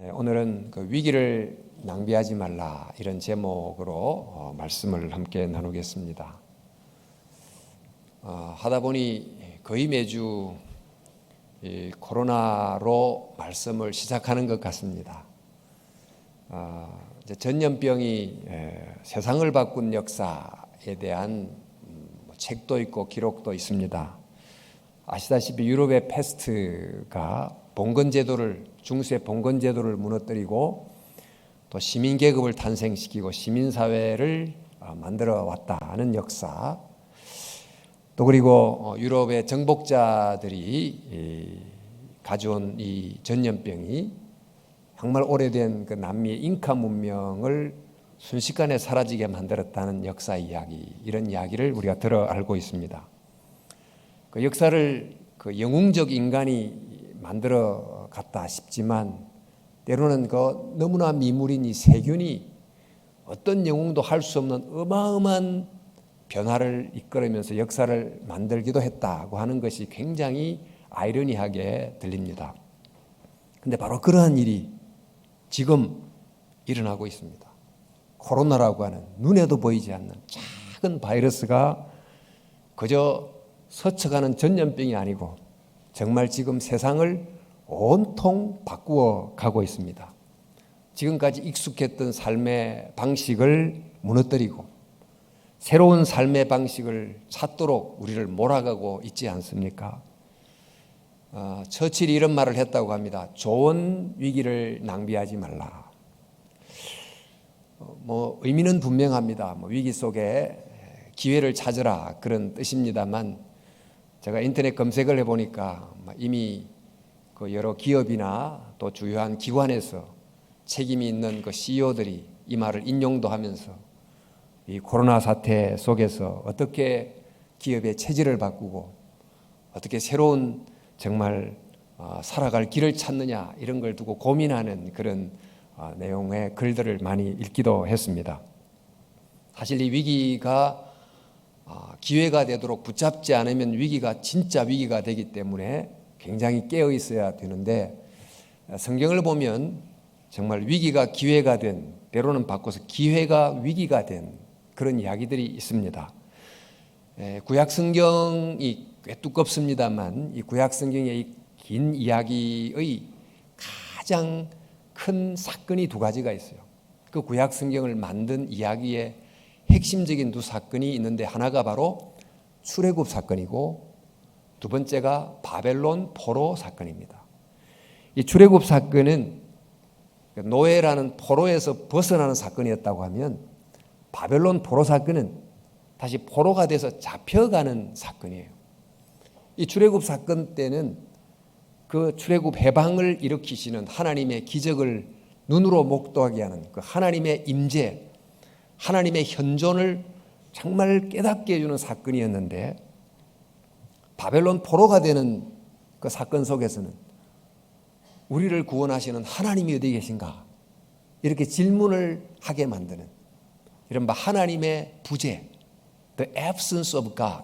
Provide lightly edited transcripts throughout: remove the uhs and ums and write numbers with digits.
오늘은 그 위기를 낭비하지 말라 이런 제목으로 말씀을 함께 나누겠습니다. 하다 보니 거의 매주 이 코로나로 말씀을 시작하는 것 같습니다. 이제 전염병이 세상을 바꾼 역사에 대한 책도 있고 기록도 있습니다. 아시다시피 유럽의 패스트가 중세 봉건제도를 무너뜨리고 또 시민계급을 탄생시키고 시민사회를 만들어 왔다는 역사, 또 그리고 유럽의 정복자들이 가져온 이 전염병이 정말 오래된 그 남미의 잉카 문명을 순식간에 사라지게 만들었다는 역사 이야기, 이런 이야기를 우리가 들어 알고 있습니다. 그 역사를 그 영웅적 인간이 만들어 갔다 싶지만 때로는 그 너무나 미물인 이 세균이 어떤 영웅도 할 수 없는 어마어마한 변화를 이끌으면서 역사를 만들기도 했다고 하는 것이 굉장히 아이러니하게 들립니다. 그런데 바로 그러한 일이 지금 일어나고 있습니다. 코로나라고 하는 눈에도 보이지 않는 작은 바이러스가 그저 스쳐가는 전염병이 아니고 정말 지금 세상을 온통 바꾸어 가고 있습니다. 지금까지 익숙했던 삶의 방식을 무너뜨리고 새로운 삶의 방식을 찾도록 우리를 몰아가고 있지 않습니까? 처칠이 이런 말을 했다고 합니다. 좋은 위기를 낭비하지 말라. 의미는 분명합니다. 위기 속에 기회를 찾으라, 그런 뜻입니다만, 제가 인터넷 검색을 해보니까 이미 그 여러 기업이나 또 주요한 기관에서 책임이 있는 그 CEO들이 이 말을 인용도 하면서 이 코로나 사태 속에서 어떻게 기업의 체질을 바꾸고 어떻게 새로운 정말 살아갈 길을 찾느냐, 이런 걸 두고 고민하는 그런 내용의 글들을 많이 읽기도 했습니다. 사실 이 위기가 기회가 되도록 붙잡지 않으면 위기가 진짜 위기가 되기 때문에 굉장히 깨어 있어야 되는데, 성경을 보면 정말 위기가 기회가 된, 때로는 바꿔서 기회가 위기가 된 그런 이야기들이 있습니다. 구약 성경이 꽤 두껍습니다만 이 구약 성경의 이 긴 이야기의 가장 큰 사건이 두 가지가 있어요. 그 구약 성경을 만든 이야기의 핵심적인 두 사건이 있는데, 하나가 바로 출애굽 사건이고 두 번째가 바벨론 포로 사건입니다. 이 출애굽 사건은 노예라는 포로에서 벗어나는 사건이었다고 하면, 바벨론 포로 사건은 다시 포로가 돼서 잡혀가는 사건이에요. 이 출애굽 사건 때는 그 출애굽 해방을 일으키시는 하나님의 기적을 눈으로 목도하게 하는 그 하나님의 임재, 하나님의 현존을 정말 깨닫게 해주는 사건이었는데, 바벨론 포로가 되는 그 사건 속에서는 우리를 구원하시는 하나님이 어디 계신가, 이렇게 질문을 하게 만드는 이른바 하나님의 부재, the absence of God,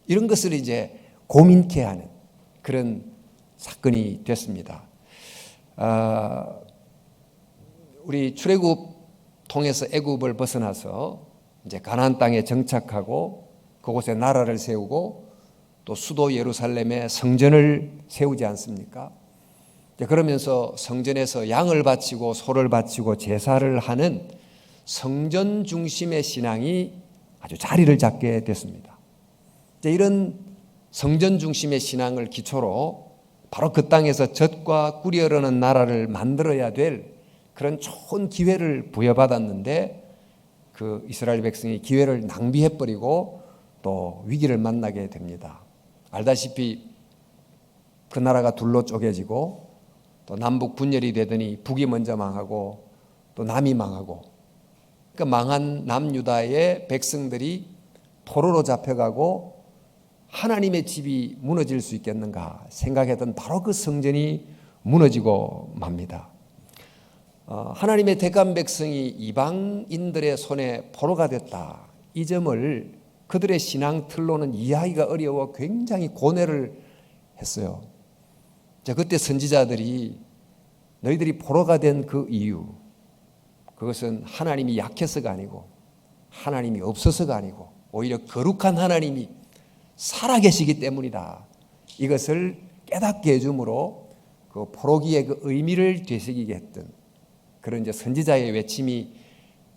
이런 것을 이제 고민케 하는 그런 사건이 됐습니다. 우리 출애굽 통해서 애굽을 벗어나서 이제 가나안 땅에 정착하고 그곳에 나라를 세우고 또 수도 예루살렘에 성전을 세우지 않습니까? 그러면서 성전에서 양을 바치고 소를 바치고 제사를 하는 성전 중심의 신앙이 아주 자리를 잡게 됐습니다. 이런 성전 중심의 신앙을 기초로 바로 그 땅에서 젖과 꿀이 흐르는 나라를 만들어야 될 그런 좋은 기회를 부여받았는데, 그 이스라엘 백성이 기회를 낭비해버리고 또 위기를 만나게 됩니다. 알다시피 그 나라가 둘로 쪼개지고 또 남북 분열이 되더니 북이 먼저 망하고 또 남이 망하고, 그러니까 망한 남유다의 백성들이 포로로 잡혀가고 하나님의 집이 무너질 수 있겠는가 생각했던 바로 그 성전이 무너지고 맙니다. 하나님의 택한 백성이 이방인들의 손에 포로가 됐다, 이 점을 그들의 신앙 틀로는 이해하기가 어려워 굉장히 고뇌를 했어요. 그때 선지자들이 너희들이 포로가 된 그 이유, 그것은 하나님이 약해서가 아니고 하나님이 없어서가 아니고 오히려 거룩한 하나님이 살아계시기 때문이다. 이것을 깨닫게 해줌으로 그 포로기의 그 의미를 되새기게 했던 그런 이제 선지자의 외침이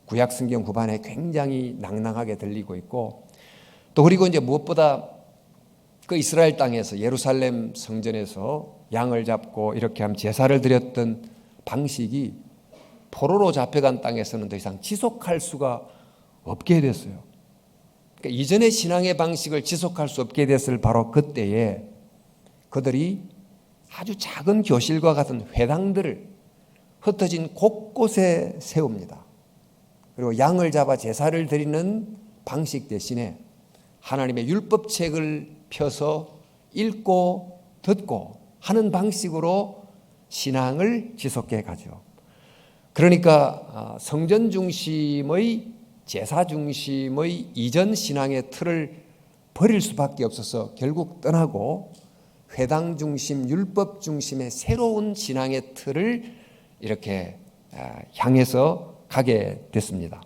구약 성경 후반에 굉장히 낭낭하게 들리고 있고, 또 그리고 이제 무엇보다 그 이스라엘 땅에서 예루살렘 성전에서 양을 잡고 이렇게 하면 제사를 드렸던 방식이 포로로 잡혀간 땅에서는 더 이상 지속할 수가 없게 됐어요. 그러니까 이전의 신앙의 방식을 지속할 수 없게 됐을 바로 그때에 그들이 아주 작은 교실과 같은 회당들을 흩어진 곳곳에 세웁니다. 그리고 양을 잡아 제사를 드리는 방식 대신에 하나님의 율법책을 펴서 읽고 듣고 하는 방식으로 신앙을 지속해 가죠. 그러니까 성전 중심의 제사 중심의 이전 신앙의 틀을 버릴 수밖에 없어서 결국 떠나고 회당 중심, 율법 중심의 새로운 신앙의 틀을 이렇게 향해서 가게 됐습니다.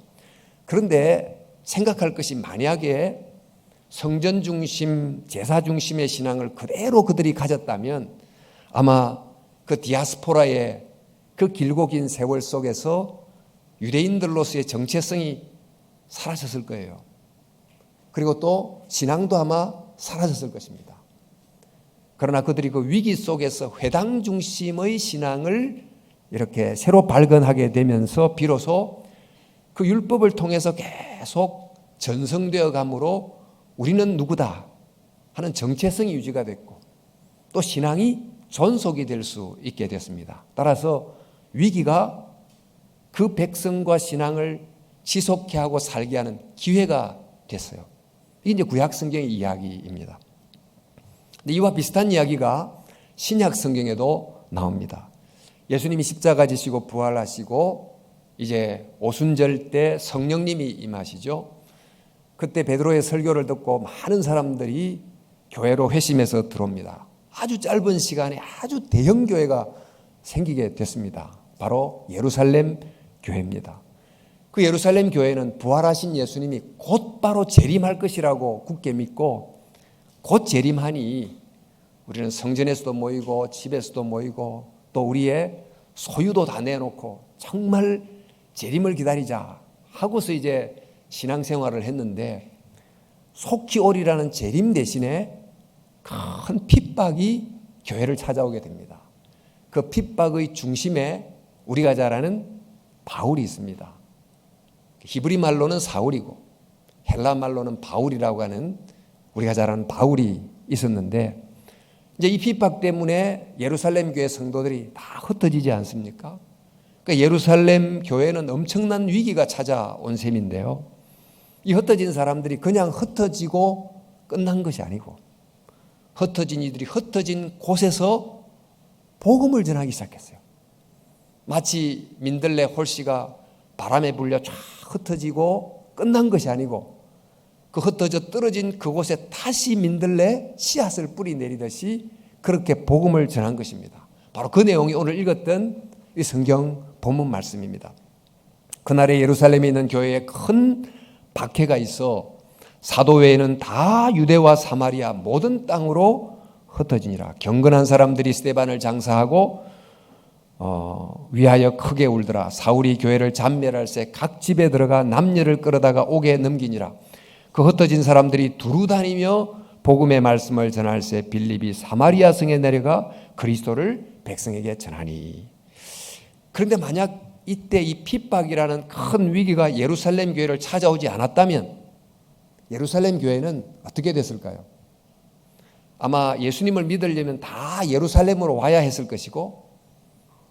그런데 생각할 것이, 만약에 성전 중심, 제사 중심의 신앙을 그대로 그들이 가졌다면 아마 그 디아스포라의 그 길고 긴 세월 속에서 유대인들로서의 정체성이 사라졌을 거예요. 그리고 또 신앙도 아마 사라졌을 것입니다. 그러나 그들이 그 위기 속에서 회당 중심의 신앙을 이렇게 새로 발견하게 되면서 비로소 그 율법을 통해서 계속 전성되어 감으로 우리는 누구다 하는 정체성이 유지가 됐고 또 신앙이 존속이 될 수 있게 됐습니다. 따라서 위기가 그 백성과 신앙을 지속해 하고 살게 하는 기회가 됐어요. 이게 이제 구약 성경의 이야기입니다. 근데 이와 비슷한 이야기가 신약 성경에도 나옵니다. 예수님이 십자가 지시고 부활하시고 이제 오순절 때 성령님이 임하시죠. 그때 베드로의 설교를 듣고 많은 사람들이 교회로 회심해서 들어옵니다. 아주 짧은 시간에 아주 대형 교회가 생기게 됐습니다. 바로 예루살렘 교회입니다. 그 예루살렘 교회는 부활하신 예수님이 곧바로 재림할 것이라고 굳게 믿고 곧 재림하니 우리는 성전에서도 모이고 집에서도 모이고 또 우리의 소유도 다 내놓고 정말 재림을 기다리자 하고서 이제 신앙생활을 했는데 속히 오리라는 재림 대신에 큰 핍박이 교회를 찾아오게 됩니다. 그 핍박의 중심에 우리가 잘 아는 바울이 있습니다. 히브리 말로는 사울이고 헬라 말로는 바울이라고 하는 우리가 잘 아는 바울이 있었는데 이제 이 핍박 때문에 예루살렘 교회 성도들이 다 흩어지지 않습니까? 그러니까 예루살렘 교회는 엄청난 위기가 찾아온 셈인데요. 이 흩어진 사람들이 그냥 흩어지고 끝난 것이 아니고 흩어진 이들이 흩어진 곳에서 복음을 전하기 시작했어요. 마치 민들레 홀씨가 바람에 불려 쫙 흩어지고 끝난 것이 아니고 그 흩어져 떨어진 그곳에 다시 민들레 씨앗을 뿌리 내리듯이 그렇게 복음을 전한 것입니다. 바로 그 내용이 오늘 읽었던 이 성경 본문 말씀입니다. 그날에 예루살렘에 있는 교회에 큰 박해가 있어 사도회에는 다 유대와 사마리아 모든 땅으로 흩어지니라. 경건한 사람들이 스데반을 장사하고 위하여 크게 울더라. 사울이 교회를 잔멸할새 각 집에 들어가 남녀를 끌어다가 옥에 넘기니라. 그 흩어진 사람들이 두루 다니며 복음의 말씀을 전할새 빌립이 사마리아 성에 내려가 그리스도를 백성에게 전하니. 그런데 만약 이때 이 핍박이라는 큰 위기가 예루살렘 교회를 찾아오지 않았다면 예루살렘 교회는 어떻게 됐을까요? 아마 예수님을 믿으려면 다 예루살렘으로 와야 했을 것이고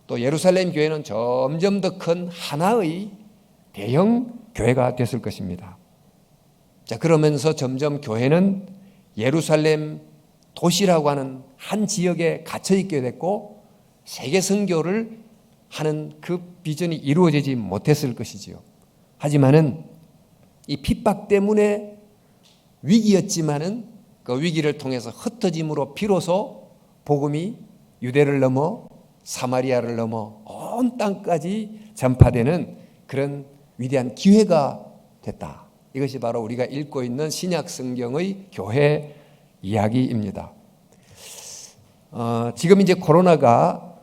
또 예루살렘 교회는 점점 더 큰 하나의 대형 교회가 됐을 것입니다. 자, 그러면서 점점 교회는 예루살렘 도시라고 하는 한 지역에 갇혀 있게 됐고 세계 선교를 하는 그 비전이 이루어지지 못했을 것이지요. 하지만은 이 핍박 때문에 위기였지만은 그 위기를 통해서 흩어짐으로 비로소 복음이 유대를 넘어 사마리아를 넘어 온 땅까지 전파되는 그런 위대한 기회가 됐다. 이것이 바로 우리가 읽고 있는 신약 성경의 교회 이야기입니다. 지금 이제 코로나가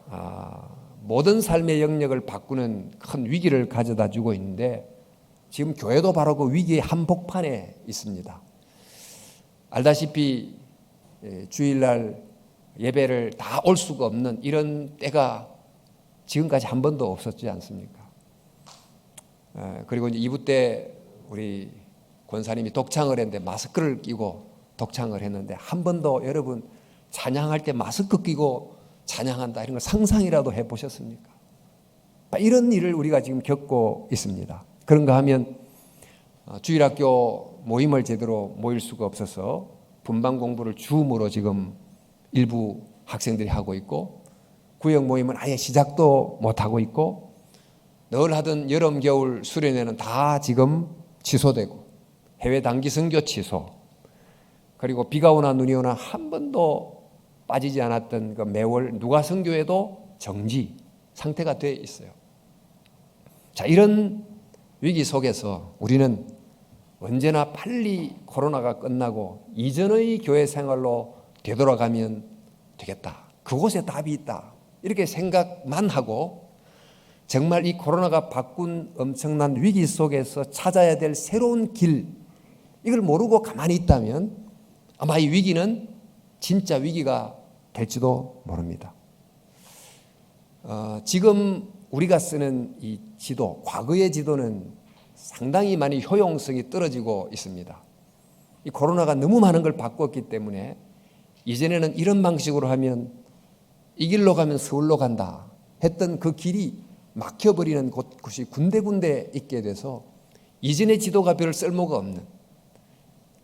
모든 삶의 영역을 바꾸는 큰 위기를 가져다 주고 있는데 지금 교회도 바로 그 위기의 한복판에 있습니다. 알다시피 주일날 예배를 다 올 수가 없는 이런 때가 지금까지 한 번도 없었지 않습니까? 그리고 이제 2부 때 우리 권사님이 독창을 했는데 마스크를 끼고 독창을 했는데 한 번도 여러분 찬양할 때 마스크 끼고 찬양한다 이런 걸 상상이라도 해보셨습니까? 이런 일을 우리가 지금 겪고 있습니다. 그런가 하면 주일학교 모임을 제대로 모일 수가 없어서 분반 공부를 줌으로 지금 일부 학생들이 하고 있고 구역 모임은 아예 시작도 못하고 있고 늘 하던 여름 겨울 수련회는 다 지금 취소되고 해외 단기 선교 취소 그리고 비가 오나 눈이 오나 한 번도 빠지지 않았던 그 매월 누가 선교회도 정지 상태가 돼 있어요. 자, 이런 위기 속에서 우리는 언제나 빨리 코로나가 끝나고 이전의 교회 생활로 되돌아가면 되겠다. 그곳에 답이 있다. 이렇게 생각만 하고 정말 이 코로나가 바꾼 엄청난 위기 속에서 찾아야 될 새로운 길 이걸 모르고 가만히 있다면 아마 이 위기는 진짜 위기가 될지도 모릅니다. 지금 우리가 쓰는 이 지도, 과거의 지도는 상당히 많이 효용성이 떨어지고 있습니다. 이 코로나가 너무 많은 걸 바꿨기 때문에 이전에는 이런 방식으로 하면 이 길로 가면 서울로 간다 했던 그 길이 막혀버리는 곳이 군데군데 있게 돼서 이전의 지도가 별 쓸모가 없는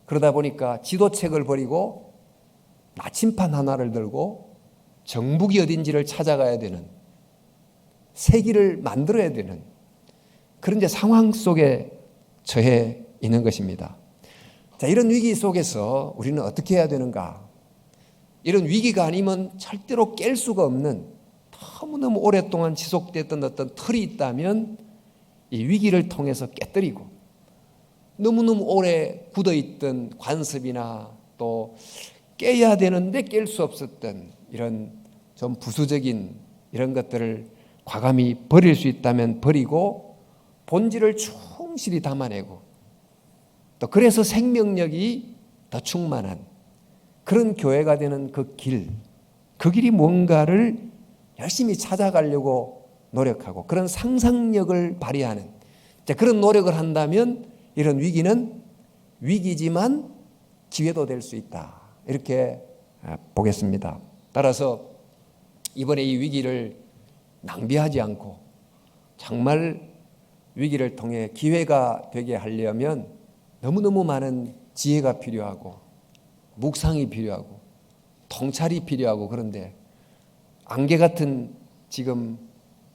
그러다 보니까 지도책을 버리고 나침판 하나를 들고 정북이 어딘지를 찾아가야 되는 새 길을 만들어야 되는 그런 이제 상황 속에 처해 있는 것입니다. 자, 이런 위기 속에서 우리는 어떻게 해야 되는가? 이런 위기가 아니면 절대로 깰 수가 없는 너무너무 오랫동안 지속됐던 어떤 틀이 있다면 이 위기를 통해서 깨뜨리고 너무너무 오래 굳어있던 관습이나 또 깨야 되는데 깰 수 없었던 이런 좀 부수적인 이런 것들을 과감히 버릴 수 있다면 버리고 본질을 충실히 담아내고 또 그래서 생명력이 더 충만한 그런 교회가 되는 그 길이 뭔가를 열심히 찾아가려고 노력하고 그런 상상력을 발휘하는 그런 노력을 한다면 이런 위기는 위기지만 기회도 될 수 있다. 이렇게 보겠습니다. 따라서 이번에 이 위기를 낭비하지 않고 정말 위기를 통해 기회가 되게 하려면 너무너무 많은 지혜가 필요하고 묵상이 필요하고 통찰이 필요하고 그런데 안개 같은 지금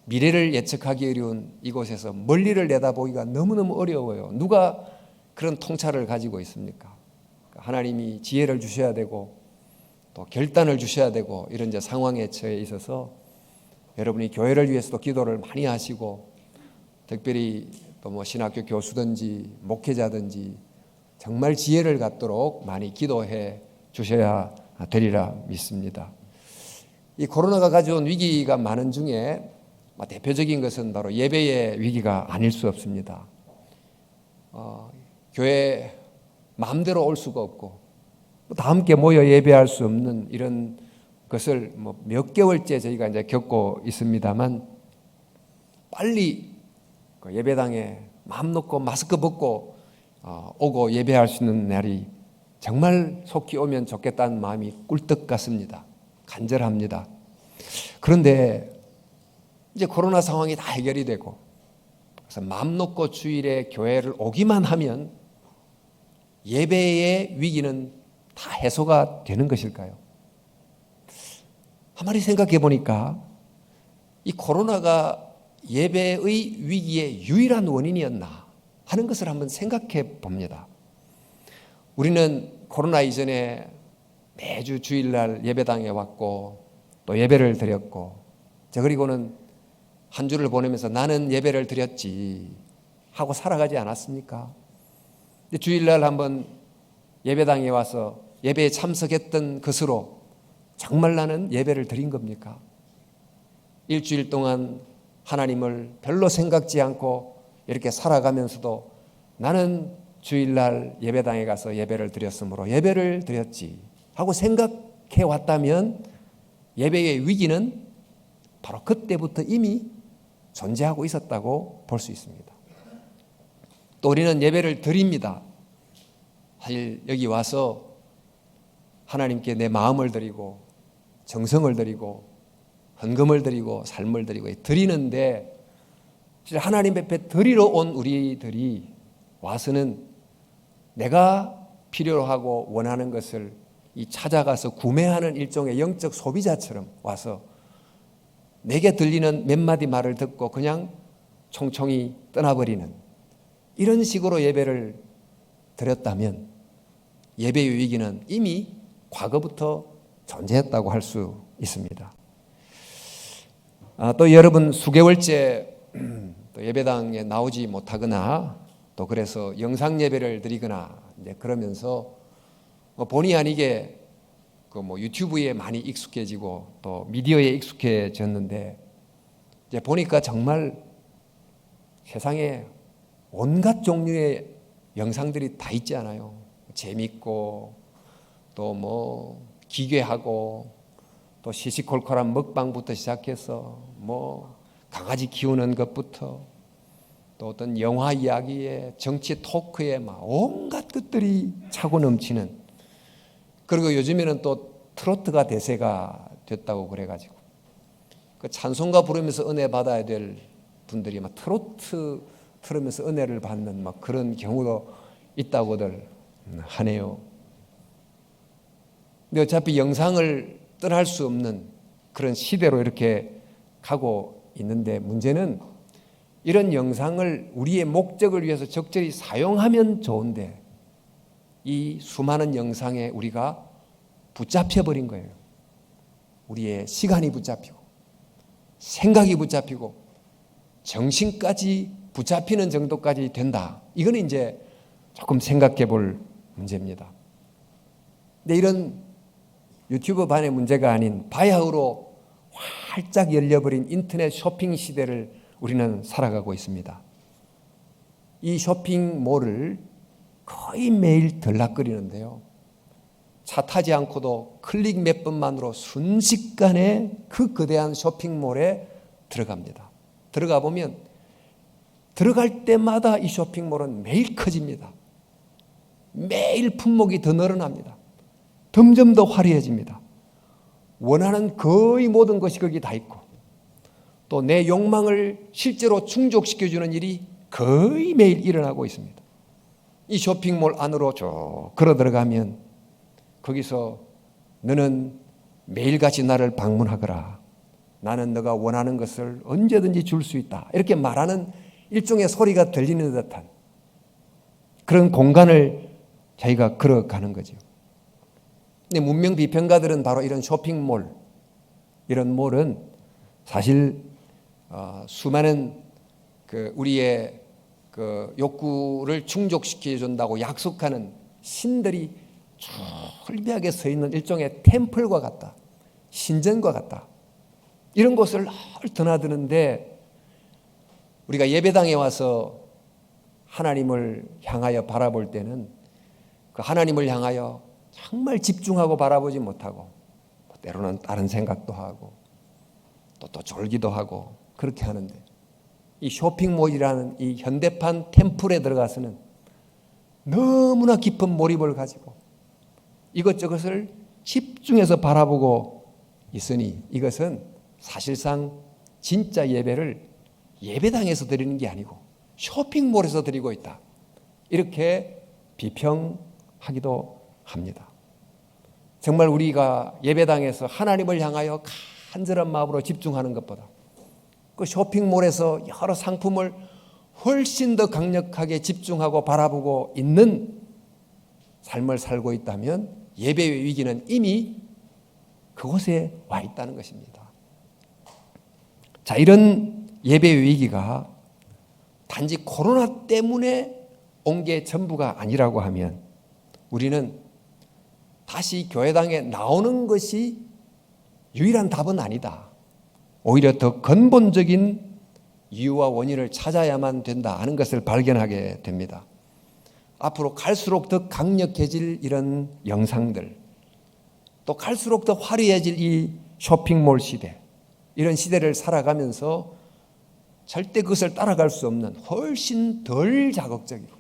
미래를 예측하기 어려운 이곳에서 멀리를 내다보기가 너무너무 어려워요. 누가 그런 통찰을 가지고 있습니까? 하나님이 지혜를 주셔야 되고 또 결단을 주셔야 되고 이런 이제 상황에 처해 있어서 여러분이 교회를 위해서도 기도를 많이 하시고 특별히 또 뭐 신학교 교수든지 목회자든지 정말 지혜를 갖도록 많이 기도해 주셔야 되리라 믿습니다. 이 코로나가 가져온 위기가 많은 중에 대표적인 것은 바로 예배의 위기가 아닐 수 없습니다. 교회 마음대로 올 수가 없고 다 함께 모여 예배할 수 없는 이런 것을 몇 개월째 저희가 이제 겪고 있습니다만 빨리 그 예배당에 마음 놓고 마스크 벗고 오고 예배할 수 있는 날이 정말 속히 오면 좋겠다는 마음이 꿀떡 같습니다. 간절합니다. 그런데 이제 코로나 상황이 다 해결이 되고 그래서 마음 놓고 주일에 교회를 오기만 하면 예배의 위기는 다 해소가 되는 것일까요? 한마디 생각해 보니까 이 코로나가 예배의 위기의 유일한 원인이었나 하는 것을 한번 생각해 봅니다. 우리는 코로나 이전에 매주 주일날 예배당에 왔고 또 예배를 드렸고 그리고는 한 주를 보내면서 나는 예배를 드렸지 하고 살아가지 않았습니까? 근데 주일날 한번 예배당에 와서 예배에 참석했던 것으로 정말 나는 예배를 드린 겁니까? 일주일 동안 하나님을 별로 생각지 않고 이렇게 살아가면서도 나는 주일날 예배당에 가서 예배를 드렸으므로 예배를 드렸지 하고 생각해 왔다면 예배의 위기는 바로 그때부터 이미 존재하고 있었다고 볼 수 있습니다. 또 우리는 예배를 드립니다. 사실 여기 와서 하나님께 내 마음을 드리고 정성을 드리고 헌금을 드리고 삶을 드리고 드리는데 하나님 앞에 드리러 온 우리들이 와서는 내가 필요로 하고 원하는 것을 찾아가서 구매하는 일종의 영적 소비자처럼 와서 내게 들리는 몇 마디 말을 듣고 그냥 총총히 떠나버리는 이런 식으로 예배를 드렸다면 예배의 위기는 이미 과거부터 존재했다고 할 수 있습니다. 또 여러분 수개월째 또 예배당에 나오지 못하거나 또 그래서 영상 예배를 드리거나 이제 그러면서 본의 아니게 그 유튜브에 많이 익숙해지고 또 미디어에 익숙해졌는데 이제 보니까 정말 세상에 온갖 종류의 영상들이 다 있지 않아요. 재밌고 또 기괴하고 또 시시콜콜한 먹방부터 시작해서 강아지 키우는 것부터 또 어떤 영화 이야기에 정치 토크에 온갖 것들이 차고 넘치는, 그리고 요즘에는 또 트로트가 대세가 됐다고 그래가지고 그 찬송가 부르면서 은혜 받아야 될 분들이 트로트 틀으면서 은혜를 받는 그런 경우도 있다고들 하네요. 근데 어차피 영상을 떠날 수 없는 그런 시대로 이렇게 가고 있는데 문제는 이런 영상을 우리의 목적을 위해서 적절히 사용하면 좋은데 이 수많은 영상에 우리가 붙잡혀버린 거예요. 우리의 시간이 붙잡히고 생각이 붙잡히고 정신까지 붙잡히는 정도까지 된다. 이거는 이제 조금 생각해 볼 문제입니다. 근데 이런 유튜브 반의 문제가 아닌 바야흐로 활짝 열려버린 인터넷 쇼핑 시대를 우리는 살아가고 있습니다. 이 쇼핑몰을 거의 매일 들락거리는데요. 차 타지 않고도 클릭 몇 번만으로 순식간에 그 거대한 쇼핑몰에 들어갑니다. 들어가 보면 들어갈 때마다 이 쇼핑몰은 매일 커집니다. 매일 품목이 더 늘어납니다. 점점 더 화려해집니다. 원하는 거의 모든 것이 거기 다 있고 또 내 욕망을 실제로 충족시켜주는 일이 거의 매일 일어나고 있습니다. 이 쇼핑몰 안으로 쭉 걸어 들어가면 거기서 너는 매일같이 나를 방문하거라. 나는 너가 원하는 것을 언제든지 줄 수 있다. 이렇게 말하는 일종의 소리가 들리는 듯한 그런 공간을 자기가 걸어가는 거죠. 근데 문명 비평가들은 바로 이런 쇼핑몰, 이런 몰은 사실 수많은 우리의 욕구를 충족시켜 준다고 약속하는 신들이 철비하게 서 있는 일종의 템플과 같다. 신전과 같다. 이런 곳을 늘 드나드는데 우리가 예배당에 와서 하나님을 향하여 바라볼 때는 그 하나님을 향하여 정말 집중하고 바라보지 못하고 때로는 다른 생각도 하고 또 졸기도 하고 그렇게 하는데 이 쇼핑몰이라는 이 현대판 템플에 들어가서는 너무나 깊은 몰입을 가지고 이것저것을 집중해서 바라보고 있으니 이것은 사실상 진짜 예배를 예배당에서 드리는 게 아니고 쇼핑몰에서 드리고 있다. 이렇게 비평하기도 합니다. 정말 우리가 예배당에서 하나님을 향하여 간절한 마음으로 집중하는 것보다 그 쇼핑몰에서 여러 상품을 훨씬 더 강력하게 집중하고 바라보고 있는 삶을 살고 있다면 예배의 위기는 이미 그곳에 와 있다는 것입니다. 자, 이런 예배 위기가 단지 코로나 때문에 온 게 전부가 아니라고 하면 우리는 다시 교회당에 나오는 것이 유일한 답은 아니다. 오히려 더 근본적인 이유와 원인을 찾아야만 된다 하는 것을 발견하게 됩니다. 앞으로 갈수록 더 강력해질 이런 영상들, 또 갈수록 더 화려해질 이 쇼핑몰 시대, 이런 시대를 살아가면서 절대 그것을 따라갈 수 없는 훨씬 덜 자극적이고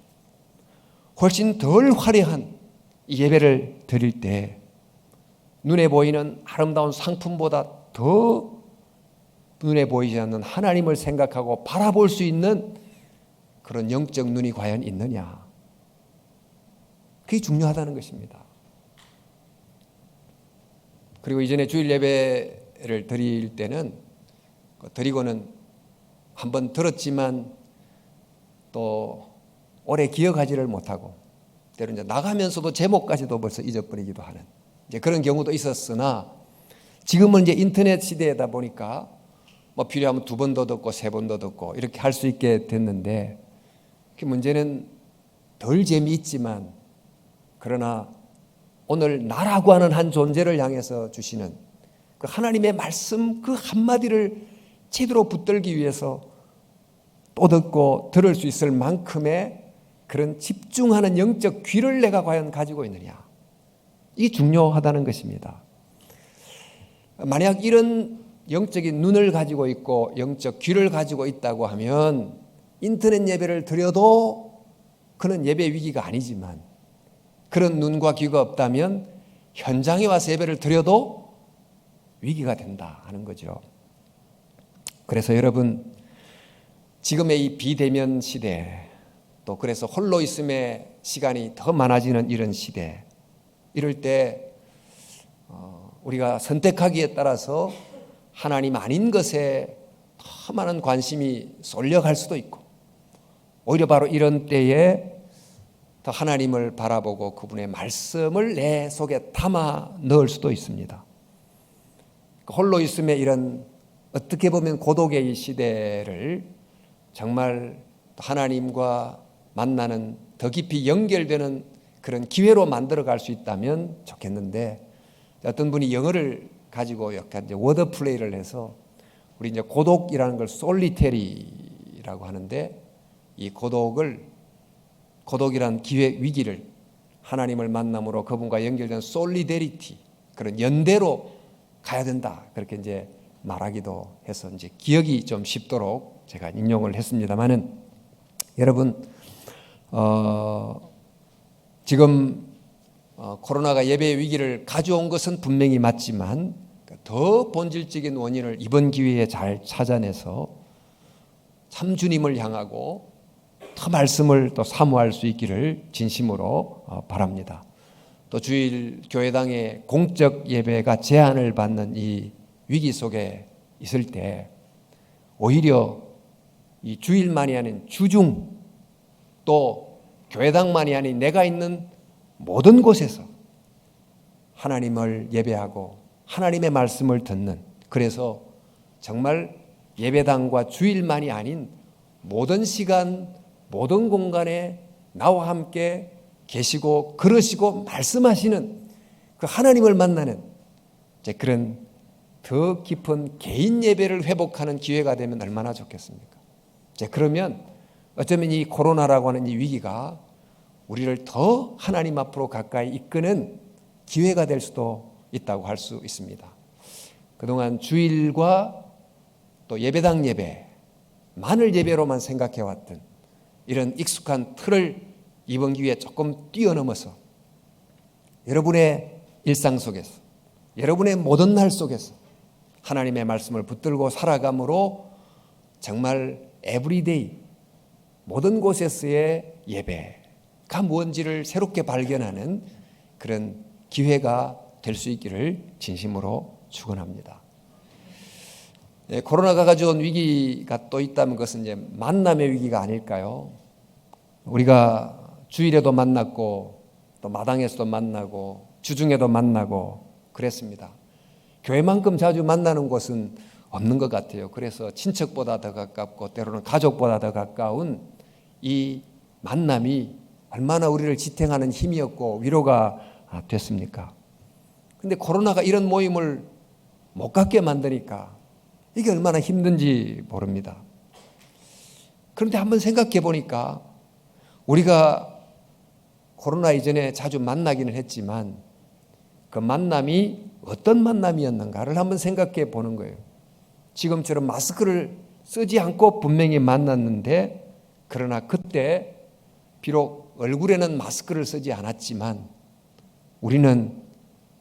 훨씬 덜 화려한 이 예배를 드릴 때 눈에 보이는 아름다운 상품보다 더 눈에 보이지 않는 하나님을 생각하고 바라볼 수 있는 그런 영적 눈이 과연 있느냐, 그게 중요하다는 것입니다. 그리고 이전에 주일 예배를 드릴 때는 드리고는 한번 들었지만 또 오래 기억하지를 못하고 때로 이제 나가면서도 제목까지도 벌써 잊어버리기도 하는 이제 그런 경우도 있었으나, 지금은 이제 인터넷 시대이다 보니까 뭐 필요하면 2번 더 듣고 3번 더 듣고 이렇게 할 수 있게 됐는데, 그 문제는 덜 재미있지만 그러나 오늘 나라고 하는 한 존재를 향해서 주시는 그 하나님의 말씀 그 한마디를 제대로 붙들기 위해서 또 듣고 들을 수 있을 만큼의 그런 집중하는 영적 귀를 내가 과연 가지고 있느냐, 이게 중요하다는 것입니다. 만약 이런 영적인 눈을 가지고 있고 영적 귀를 가지고 있다고 하면 인터넷 예배를 드려도 그는 예배 위기가 아니지만, 그런 눈과 귀가 없다면 현장에 와서 예배를 드려도 위기가 된다 하는 거죠. 그래서 여러분, 지금의 이 비대면 시대, 또 그래서 홀로 있음의 시간이 더 많아지는 이런 시대, 이럴 때 우리가 선택하기에 따라서 하나님 아닌 것에 더 많은 관심이 쏠려갈 수도 있고, 오히려 바로 이런 때에 더 하나님을 바라보고 그분의 말씀을 내 속에 담아 넣을 수도 있습니다. 홀로 있음의 이런 어떻게 보면 고독의 이 시대를 정말 하나님과 만나는 더 깊이 연결되는 그런 기회로 만들어 갈 수 있다면 좋겠는데, 어떤 분이 영어를 가지고 약간 이제 워드 플레이를 해서 우리 이제 고독이라는 걸 솔리테리라고 하는데, 이 고독이란 기회 위기를 하나님을 만남으로 그분과 연결된 솔리데리티, 그런 연대로 가야 된다, 그렇게 이제 말하기도 해서 이제 기억이 좀 쉽도록 제가 인용을 했습니다만은, 여러분 지금 코로나가 예배 위기를 가져온 것은 분명히 맞지만 더 본질적인 원인을 이번 기회에 잘 찾아내서 참 주님을 향하고 더 말씀을 또 사모할 수 있기를 진심으로 바랍니다. 또 주일 교회당의 공적 예배가 제한을 받는 이 위기 속에 있을 때 오히려 이 주일만이 아닌 주중, 또 교회당만이 아닌 내가 있는 모든 곳에서 하나님을 예배하고 하나님의 말씀을 듣는, 그래서 정말 예배당과 주일만이 아닌 모든 시간 모든 공간에 나와 함께 계시고 그러시고 말씀하시는 그 하나님을 만나는 이제 그런 더 깊은 개인 예배를 회복하는 기회가 되면 얼마나 좋겠습니까? 이제 그러면 어쩌면 이 코로나라고 하는 이 위기가 우리를 더 하나님 앞으로 가까이 이끄는 기회가 될 수도 있다고 할 수 있습니다. 그동안 주일과 또 예배당 예배, 만을 예배로만 생각해 왔던 이런 익숙한 틀을 이번 기회에 조금 뛰어넘어서 여러분의 일상 속에서, 여러분의 모든 날 속에서 하나님의 말씀을 붙들고 살아감으로 정말 에브리데이 모든 곳에서의 예배가 무엇인지를 새롭게 발견하는 그런 기회가 될 수 있기를 진심으로 축원합니다. 네, 코로나가 가져온 위기가 또 있다면 그것은 이제 만남의 위기가 아닐까요? 우리가 주일에도 만났고 또 마당에서도 만나고 주중에도 만나고 그랬습니다. 교회만큼 자주 만나는 곳은 없는 것 같아요. 그래서 친척보다 더 가깝고 때로는 가족보다 더 가까운 이 만남이 얼마나 우리를 지탱하는 힘이었고 위로가 됐습니까? 근데 코로나가 이런 모임을 못 갖게 만드니까 이게 얼마나 힘든지 모릅니다. 그런데 한번 생각해 보니까 우리가 코로나 이전에 자주 만나기는 했지만 그 만남이 어떤 만남이었는가를 한번 생각해 보는 거예요. 지금처럼 마스크를 쓰지 않고 분명히 만났는데 그러나 그때 비록 얼굴에는 마스크를 쓰지 않았지만 우리는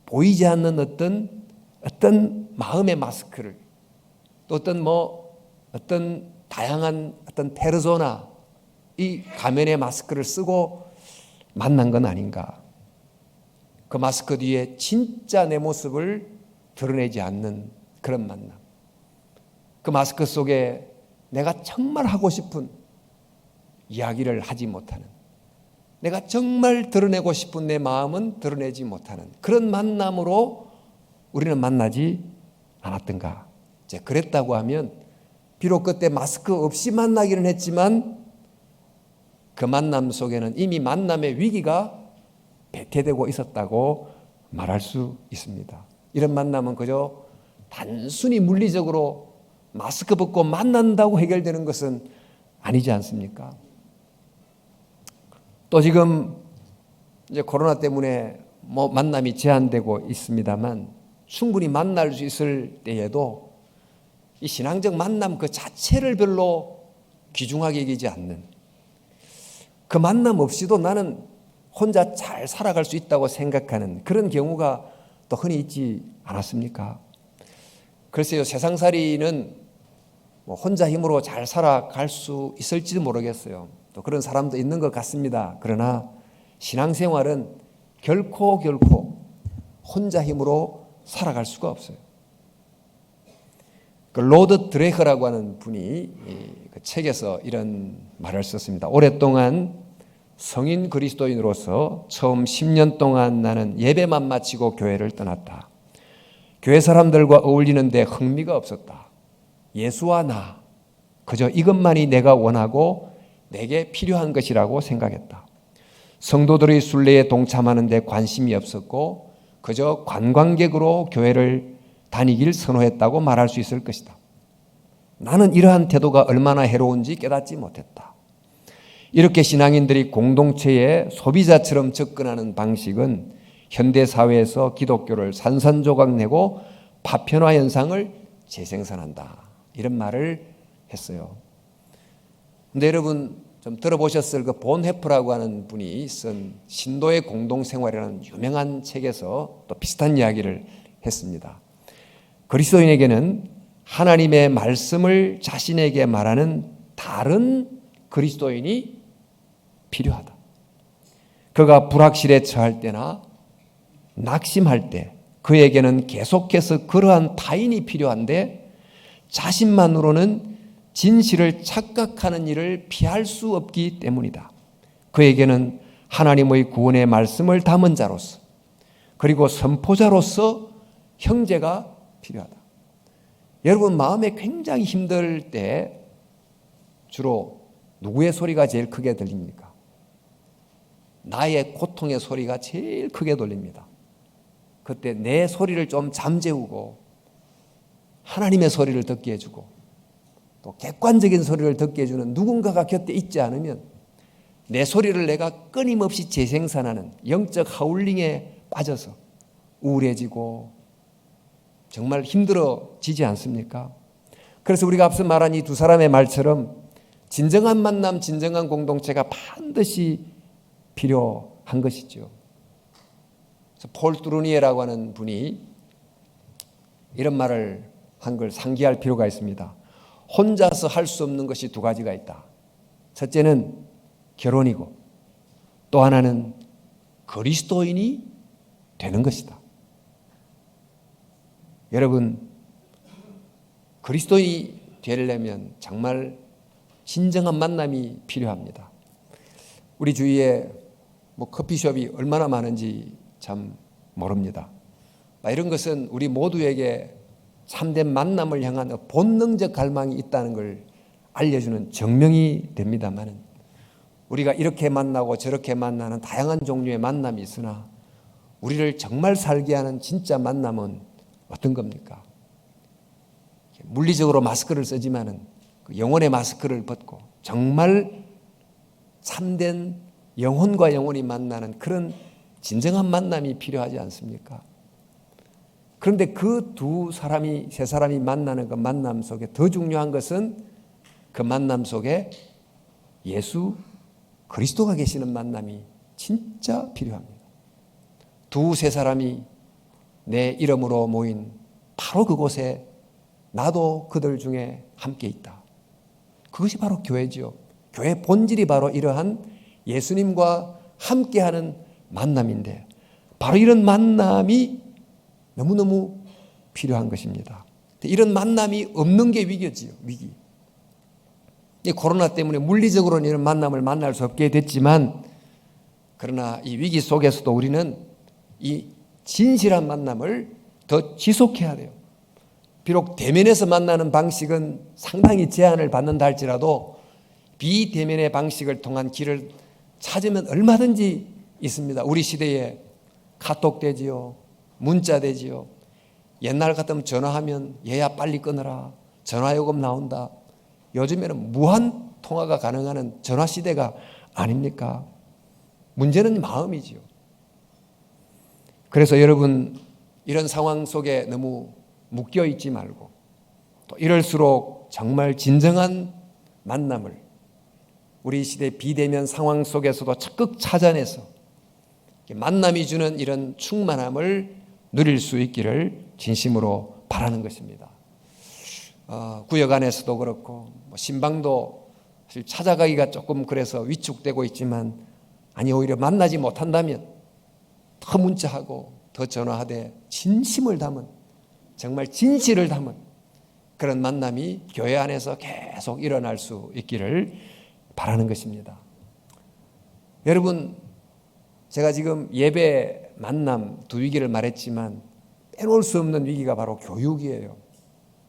보이지 않는 어떤 마음의 마스크를 또 어떤 다양한 어떤 페르소나 이 가면의 마스크를 쓰고 만난 건 아닌가. 그 마스크 뒤에 진짜 내 모습을 드러내지 않는 그런 만남. 그 마스크 속에 내가 정말 하고 싶은 이야기를 하지 못하는, 내가 정말 드러내고 싶은 내 마음은 드러내지 못하는 그런 만남으로 우리는 만나지 않았던가. 이제 그랬다고 하면 비록 그때 마스크 없이 만나기는 했지만 그 만남 속에는 이미 만남의 위기가 배태되고 있었다고 말할 수 있습니다. 이런 만남은 그저 단순히 물리적으로 마스크 벗고 만난다고 해결되는 것은 아니지 않습니까? 또 지금 이제 코로나 때문에 만남이 제한되고 있습니다만 충분히 만날 수 있을 때에도 이 신앙적 만남 그 자체를 별로 귀중하게 여기지 않는, 그 만남 없이도 나는 혼자 잘 살아갈 수 있다고 생각하는 그런 경우가 또 흔히 있지 않았습니까? 글쎄요, 세상살이는 혼자 힘으로 잘 살아갈 수 있을지도 모르겠어요. 또 그런 사람도 있는 것 같습니다. 그러나 신앙생활은 결코 혼자 힘으로 살아갈 수가 없어요. 그 로드 드레허라고 하는 분이 그 책에서 이런 말을 썼습니다. 오랫동안 성인 그리스도인으로서 처음 10년 동안 나는 예배만 마치고 교회를 떠났다. 교회 사람들과 어울리는데 흥미가 없었다. 예수와 나, 그저 이것만이 내가 원하고 내게 필요한 것이라고 생각했다. 성도들의 순례에 동참하는 데 관심이 없었고 그저 관광객으로 교회를 다니길 선호했다고 말할 수 있을 것이다. 나는 이러한 태도가 얼마나 해로운지 깨닫지 못했다. 이렇게 신앙인들이 공동체의 소비자처럼 접근하는 방식은 현대사회에서 기독교를 산산조각내고 파편화 현상을 재생산한다. 이런 말을 했어요. 근데 여러분 좀 들어보셨을 그 본헤프라고 하는 분이 쓴 신도의 공동생활이라는 유명한 책에서 또 비슷한 이야기를 했습니다. 그리스도인에게는 하나님의 말씀을 자신에게 말하는 다른 그리스도인이 필요하다. 그가 불확실에 처할 때나 낙심할 때 그에게는 계속해서 그러한 타인이 필요한데 자신만으로는 진실을 착각하는 일을 피할 수 없기 때문이다. 그에게는 하나님의 구원의 말씀을 담은 자로서 그리고 선포자로서 형제가 필요하다. 여러분 마음에 굉장히 힘들 때 주로 누구의 소리가 제일 크게 들립니까? 나의 고통의 소리가 제일 크게 들립니다. 그때 내 소리를 좀 잠재우고 하나님의 소리를 듣게 해주고 또 객관적인 소리를 듣게 해주는 누군가가 곁에 있지 않으면 내 소리를 내가 끊임없이 재생산하는 영적 하울링에 빠져서 우울해지고 정말 힘들어지지 않습니까? 그래서 우리가 앞서 말한 이 두 사람의 말처럼 진정한 만남, 진정한 공동체가 반드시 필요한 것이죠. 그래서 폴 뚜루니에라고 하는 분이 이런 말을 한 걸 상기할 필요가 있습니다. 혼자서 할 수 없는 것이 두 가지가 있다. 첫째는 결혼이고 또 하나는 그리스도인이 되는 것이다. 여러분 그리스도인이 되려면 정말 진정한 만남이 필요합니다. 우리 주위에 커피숍이 얼마나 많은지 참 모릅니다. 이런 것은 우리 모두에게 참된 만남을 향한 본능적 갈망이 있다는 걸 알려주는 증명이 됩니다만, 우리가 이렇게 만나고 저렇게 만나는 다양한 종류의 만남이 있으나 우리를 정말 살게 하는 진짜 만남은 어떤 겁니까? 물리적으로 마스크를 쓰지만은 그 영혼의 마스크를 벗고 정말 참된 영혼과 영혼이 만나는 그런 진정한 만남이 필요하지 않습니까? 그런데 그 두 사람이, 세 사람이 만나는 그 만남 속에 더 중요한 것은 그 만남 속에 예수 그리스도가 계시는 만남이 진짜 필요합니다. 두세 사람이 내 이름으로 모인 바로 그곳에 나도 그들 중에 함께 있다. 그것이 바로 교회지요. 교회 본질이 바로 이러한 예수님과 함께하는 만남인데, 바로 이런 만남이 너무너무 필요한 것입니다. 이런 만남이 없는 게 위기지요. 위기. 이 코로나 때문에 물리적으로는 이런 만남을 만날 수 없게 됐지만, 그러나 이 위기 속에서도 우리는 이 진실한 만남을 더 지속해야 돼요. 비록 대면에서 만나는 방식은 상당히 제한을 받는다 할지라도 비대면의 방식을 통한 길을 찾으면 얼마든지 있습니다. 우리 시대에 카톡 되지요, 문자 되지요. 옛날 같으면 전화하면 얘야 빨리 끊어라, 전화요금 나온다. 요즘에는 무한 통화가 가능한 전화 시대가 아닙니까? 문제는 마음이지요. 그래서 여러분, 이런 상황 속에 너무 묶여 있지 말고, 또 이럴수록 정말 진정한 만남을 우리 시대 비대면 상황 속에서도 적극 찾아내서 만남이 주는 이런 충만함을 누릴 수 있기를 진심으로 바라는 것입니다. 구역 안에서도 그렇고 신방도 사실 찾아가기가 조금 그래서 위축되고 있지만, 아니 오히려 만나지 못한다면 더 문자하고 더 전화하되 진심을 담은, 정말 진실을 담은 그런 만남이 교회 안에서 계속 일어날 수 있기를 바라는 것입니다. 여러분, 제가 지금 예배, 만남 두 위기를 말했지만 빼놓을 수 없는 위기가 바로 교육이에요.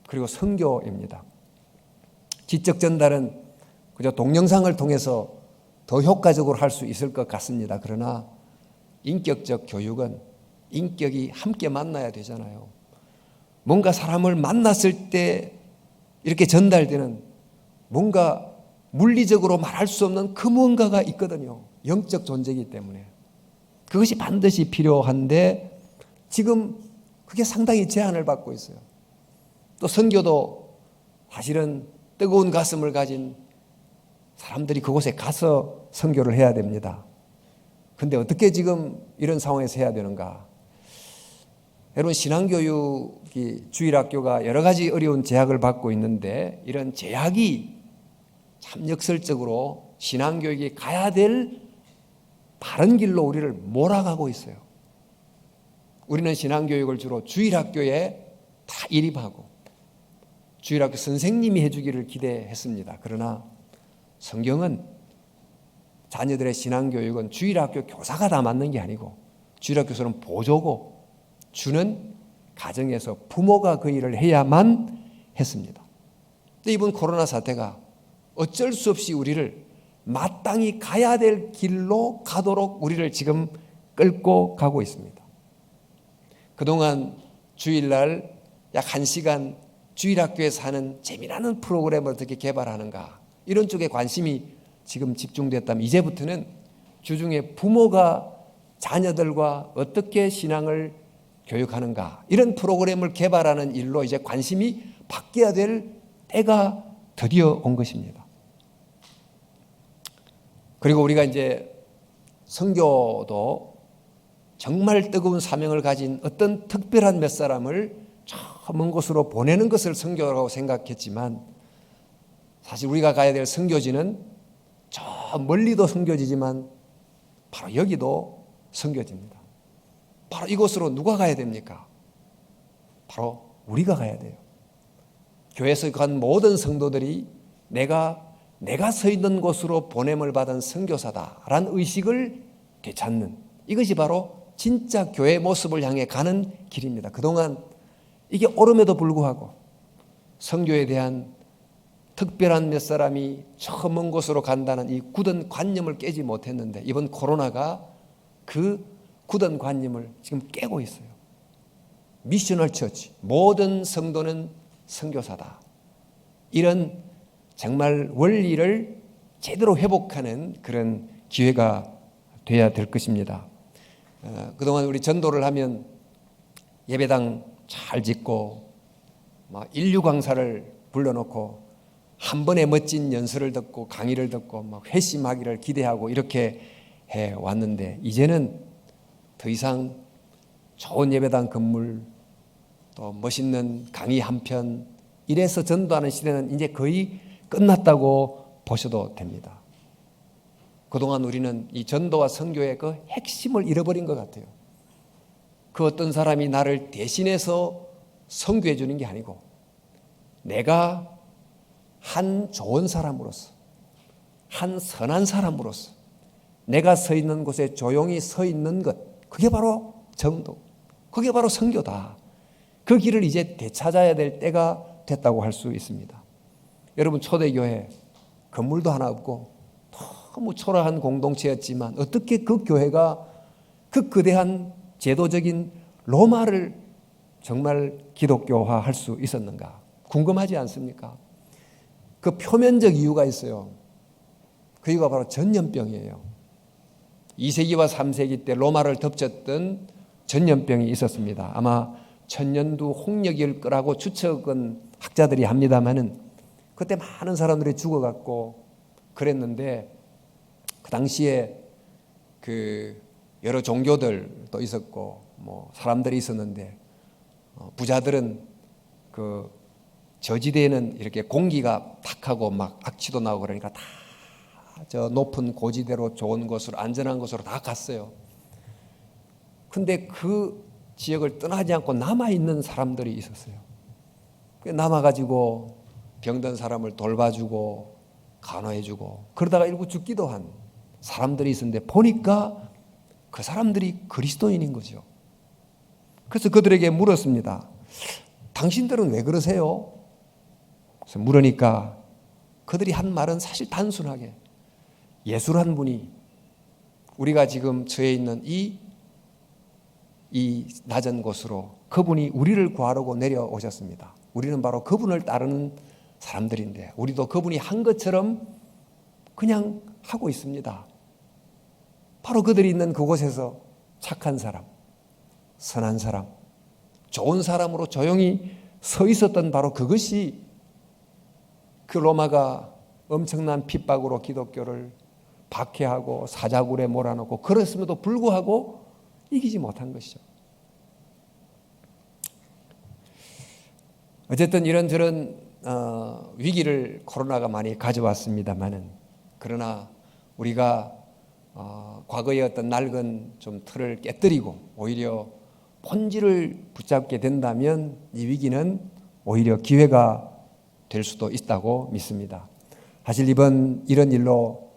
그리고 선교입니다. 지적 전달은 그저 동영상을 통해서 더 효과적으로 할 수 있을 것 같습니다. 그러나 인격적 교육은 인격이 함께 만나야 되잖아요. 뭔가 사람을 만났을 때 이렇게 전달되는 뭔가 물리적으로 말할 수 없는 그 무언가가 있거든요. 영적 존재이기 때문에 그것이 반드시 필요한데 지금 그게 상당히 제한을 받고 있어요. 또 선교도 사실은 뜨거운 가슴을 가진 사람들이 그곳에 가서 선교를 해야 됩니다. 그런데 어떻게 지금 이런 상황에서 해야 되는가? 여러분, 신앙교육이 주일학교가 여러 가지 어려운 제약을 받고 있는데, 이런 제약이 참 역설적으로 신앙교육이 가야 될 바른 길로 우리를 몰아가고 있어요. 우리는 신앙교육을 주로 주일학교에 다 일입하고 주일학교 선생님이 해주기를 기대했습니다. 그러나 성경은 자녀들의 신앙교육은 주일학교 교사가 다 맡는 게 아니고, 주일학교 교사는 보조고 주는 가정에서 부모가 그 일을 해야만 했습니다. 근데 이번 코로나 사태가 어쩔 수 없이 우리를 마땅히 가야 될 길로 가도록 우리를 지금 끌고 가고 있습니다. 그동안 주일날 약 1시간 주일학교에서 하는 재미나는 프로그램을 어떻게 개발하는가, 이런 쪽에 관심이 지금 집중됐다면, 이제부터는 주중에 부모가 자녀들과 어떻게 신앙을 교육하는가, 이런 프로그램을 개발하는 일로 이제 관심이 바뀌어야 될 때가 드디어 온 것입니다. 그리고 우리가 이제 선교도 정말 뜨거운 사명을 가진 어떤 특별한 몇 사람을 저 먼 곳으로 보내는 것을 선교라고 생각했지만, 사실 우리가 가야 될 선교지는 저 멀리도 선교지지만 바로 여기도 선교지입니다. 바로 이곳으로 누가 가야 됩니까? 바로 우리가 가야 돼요. 교회에서 간 모든 성도들이 내가 서 있는 곳으로 보냄을 받은 선교사다라는 의식을 되찾는, 이것이 바로 진짜 교회 모습을 향해 가는 길입니다. 그동안 이게 옳음에도 불구하고 선교에 대한 특별한 몇 사람이 저 먼 곳으로 간다는 이 굳은 관념을 깨지 못했는데 이번 코로나가 그 굳은 관념을 지금 깨고 있어요. 미셔널 처치, 모든 성도는 선교사다. 이런 정말 원리를 제대로 회복하는 그런 기회가 돼야 될 것입니다. 그동안 우리 전도를 하면 예배당 잘 짓고 막 인류 강사를 불러놓고 한 번에 멋진 연설을 듣고 강의를 듣고 막 회심하기를 기대하고 이렇게 해 왔는데 이제는 더 이상 좋은 예배당 건물 또 멋있는 강의 한 편 이래서 전도하는 시대는 이제 거의 끝났다고 보셔도 됩니다. 그동안 우리는 이 전도와 선교의 그 핵심을 잃어버린 것 같아요. 그 어떤 사람이 나를 대신해서 선교해 주는 게 아니고 내가 한 좋은 사람으로서 한 선한 사람으로서 내가 서 있는 곳에 조용히 서 있는 것 그게 바로 전도, 그게 바로 선교다. 그 길을 이제 되찾아야 될 때가 됐다고 할 수 있습니다. 여러분 초대교회 건물도 하나 없고 너무 초라한 공동체였지만 어떻게 그 교회가 그 거대한 제도적인 로마를 정말 기독교화할 수 있었는가 궁금하지 않습니까? 그 표면적 이유가 있어요. 그 이유가 바로 전염병이에요. 2세기와 3세기 때 로마를 덮쳤던 전염병이 있었습니다. 아마 천년두 홍역일 거라고 추측은 학자들이 합니다만은 그때 많은 사람들이 죽어갔고 그랬는데 그 당시에 그 여러 종교들도 있었고 뭐 사람들이 있었는데 부자들은 그 저지대에는 이렇게 공기가 탁하고 막 악취도 나고 그러니까 다 저 높은 고지대로 좋은 곳으로 안전한 곳으로 다 갔어요. 근데 그 지역을 떠나지 않고 남아있는 사람들이 있었어요. 남아가지고 병든 사람을 돌봐주고 간호해주고 그러다가 일부 죽기도 한 사람들이 있었는데 보니까 그 사람들이 그리스도인인 거죠. 그래서 그들에게 물었습니다. 당신들은 왜 그러세요? 그래서 물으니까 그들이 한 말은 사실 단순하게 예수란 분이 우리가 지금 처해 있는 이 낮은 곳으로 그분이 우리를 구하려고 내려오셨습니다. 우리는 바로 그분을 따르는 사람들인데 우리도 그분이 한 것처럼 그냥 하고 있습니다. 바로 그들이 있는 그곳에서 착한 사람, 선한 사람, 좋은 사람으로 조용히 서 있었던 바로 그것이 그 로마가 엄청난 핍박으로 기독교를 박해하고 사자굴에 몰아넣고 그랬음에도 불구하고 이기지 못한 것이죠. 어쨌든 이런저런 위기를 코로나가 많이 가져왔습니다만은 그러나 우리가 과거의 어떤 낡은 좀 틀을 깨뜨리고 오히려 본질을 붙잡게 된다면 이 위기는 오히려 기회가 될 수도 있다고 믿습니다. 사실 이런 일로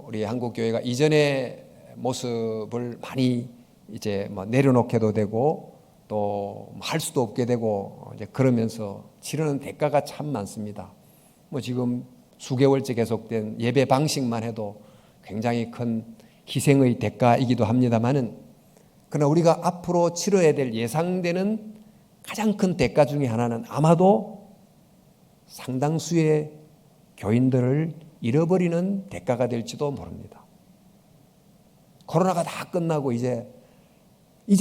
우리 한국 교회가 이전의 모습을 많이 이제 뭐 내려놓게도 되고 또 할 수도 없게 되고 이제 그러면서 치르는 대가가 참 많습니다. 뭐 지금 수개월째 계속된 예배 방식만 해도 굉장히 큰 희생의 대가이기도 합니다만은 그러나 우리가 앞으로 치러야 될 예상되는 가장 큰 대가 중에 하나는 아마도 상당수의 교인들을 잃어버리는 대가가 될지도 모릅니다. 코로나가 다 끝나고 이제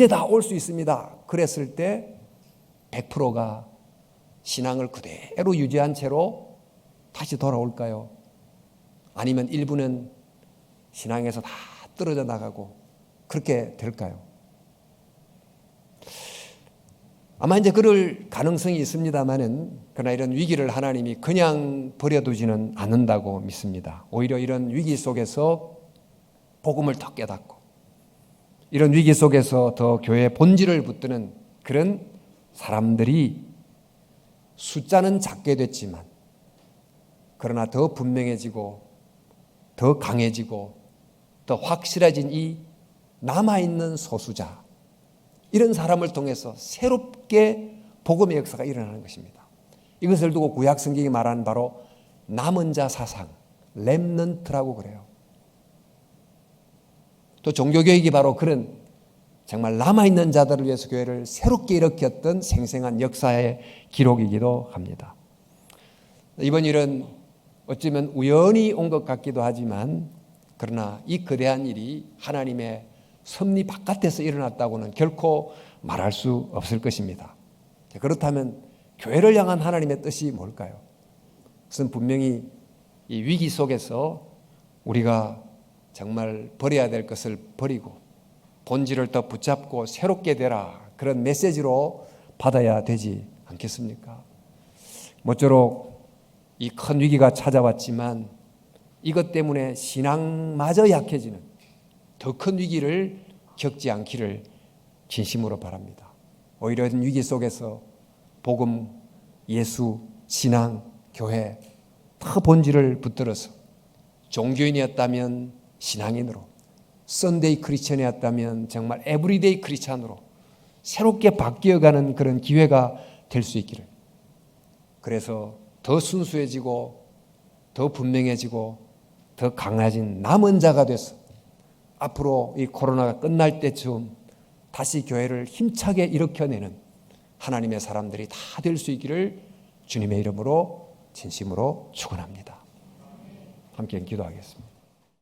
다 올 수 있습니다. 그랬을 때 100%가 신앙을 그대로 유지한 채로 다시 돌아올까요? 아니면 일부는 신앙에서 다 떨어져 나가고 그렇게 될까요? 아마 이제 그럴 가능성이 있습니다만은 그러나 이런 위기를 하나님이 그냥 버려두지는 않는다고 믿습니다. 오히려 이런 위기 속에서 복음을 더 깨닫고 이런 위기 속에서 더 교회의 본질을 붙드는 그런 사람들이 숫자는 작게 됐지만 그러나 더 분명해지고 더 강해지고 더 확실해진 이 남아있는 소수자 이런 사람을 통해서 새롭게 복음의 역사가 일어나는 것입니다. 이것을 두고 구약 성경이 말하는 바로 남은 자 사상, 렘넌트라고 그래요. 또 종교교육이 바로 그런 정말 남아있는 자들을 위해서 교회를 새롭게 일으켰던 생생한 역사의 기록이기도 합니다. 이번 일은 어쩌면 우연히 온 것 같기도 하지만 그러나 이 거대한 일이 하나님의 섭리 바깥에서 일어났다고는 결코 말할 수 없을 것입니다. 그렇다면 교회를 향한 하나님의 뜻이 뭘까요? 그것은 분명히 이 위기 속에서 우리가 정말 버려야 될 것을 버리고 본질을 더 붙잡고 새롭게 되라, 그런 메시지로 받아야 되지 않겠습니까? 모쪼록 이 큰 위기가 찾아왔지만 이것 때문에 신앙마저 약해지는 더 큰 위기를 겪지 않기를 진심으로 바랍니다. 오히려 이런 위기 속에서 복음, 예수, 신앙, 교회 더 본질을 붙들어서 종교인이었다면 신앙인으로, 썬데이 크리스천이었다면 정말 에브리데이 크리스천으로 새롭게 바뀌어가는 그런 기회가 될 수 있기를. 그래서 더 순수해지고 더 분명해지고 더 강해진 남은 자가 돼서 앞으로 이 코로나가 끝날 때쯤 다시 교회를 힘차게 일으켜내는 하나님의 사람들이 다 될 수 있기를 주님의 이름으로 진심으로 축원합니다. 함께 기도하겠습니다.